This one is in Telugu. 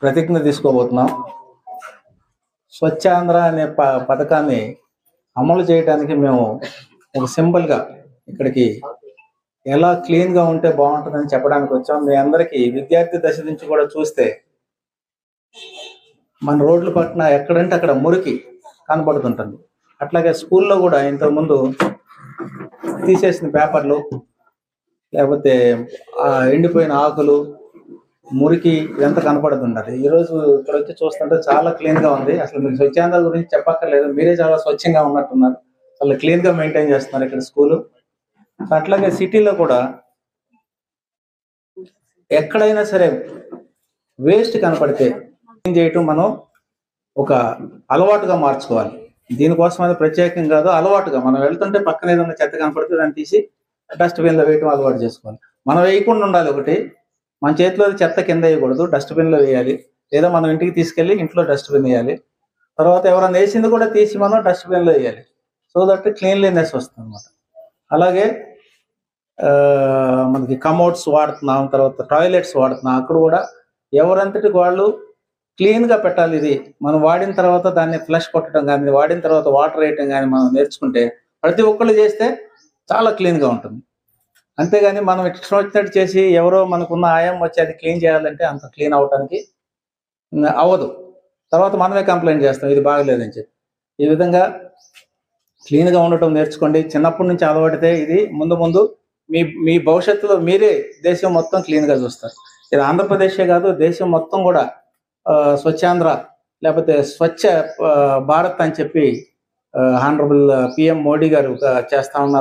ప్రతిజ్ఞ తీసుకోబోతున్నాం. స్వచ్ఛాంధ్ర అనే పథకాన్ని అమలు చేయడానికి మేము ఒక సింపుల్గా ఇక్కడికి ఎలా క్లీన్గా ఉంటే బాగుంటుందని చెప్పడానికి వచ్చాం. మీ అందరికీ విద్యార్థి దశ నుంచి కూడా చూస్తే మన రోడ్ల పక్కన ఎక్కడంటే అక్కడ మురికి కనపడుతుంటుంది. అట్లాగే స్కూల్లో కూడా ఇంతకుముందు తీసేసిన పేపర్లు, లేకపోతే ఎండిపోయిన ఆకులు, మురికి ఇదంతా కనపడుతుంటది. ఈరోజు ఇక్కడ వచ్చి చూస్తుంటే చాలా క్లీన్గా ఉంది. అసలు మీకు స్వచ్ఛాంధ్ర గురించి చెప్పక్కర్లేదు, మీరే చాలా స్వచ్ఛంగా ఉన్నట్టున్నారు. చాలా క్లీన్గా మెయింటైన్ చేస్తున్నారు ఇక్కడ స్కూలు. అట్లాగే సిటీలో కూడా ఎక్కడైనా సరే వేస్ట్ కనపడితే క్లీన్ చేయటం మనం ఒక అలవాటుగా మార్చుకోవాలి. దీనికోసం అది ప్రత్యేకం కాదు, అలవాటుగా మనం వెళ్తుంటే పక్కన ఏదైనా చెత్త కనపడితే దాన్ని తీసి డస్ట్బిన్లో వేయటం అలవాటు చేసుకోవాలి. మనం వేయకుండా ఉండాలి. ఒకటి, మన చేతిలో చెత్త కింద వేయకూడదు, డస్ట్బిన్లో వేయాలి. లేదా మనం ఇంటికి తీసుకెళ్ళి ఇంట్లో డస్ట్బిన్ వేయాలి. తర్వాత ఎవరైనా వేసింది కూడా తీసి మనం డస్ట్బిన్లో వేయాలి. సో దట్ క్లీన్లీనెస్ వస్తుంది అనమాట. అలాగే మనకి కమోడ్స్ వాడుతున్నాం, తర్వాత టాయిలెట్స్ వాడుతున్నాం. అక్కడ కూడా ఎవరంతటికి వాళ్ళు క్లీన్గా పెట్టాలి. ఇది మనం వాడిన తర్వాత దాన్ని ఫ్లష్ కొట్టడం కానీ, వాడిన తర్వాత వాటర్ వేయటం కానీ మనం నేర్చుకుంటే ప్రతి ఒక్కళ్ళు చేస్తే చాలా క్లీన్గా ఉంటుంది. అంతేగాని మనం ఇష్టం వచ్చినట్టు చేసి ఎవరో మనకున్న ఆయం వచ్చి అది క్లీన్ చేయాలంటే అంత క్లీన్ అవడానికి అవ్వదు. తర్వాత మనమే కంప్లైంట్ చేస్తాం ఇది బాగలేదని చెప్పి. ఈ విధంగా క్లీన్గా ఉండటం నేర్చుకోండి. చిన్నప్పటి నుంచి అలవాడితే ఇది ముందు ముందు మీ భవిష్యత్తులో మీరే దేశం మొత్తం క్లీన్గా చూస్తారు. ఇది ఆంధ్రప్రదేశే కాదు, దేశం మొత్తం కూడా స్వచ్ఛాంధ్ర లేకపోతే స్వచ్ఛ భారత్ అని చెప్పి హానరబుల్ పిఎం మోడీ గారు చేస్తా ఉన్నారు.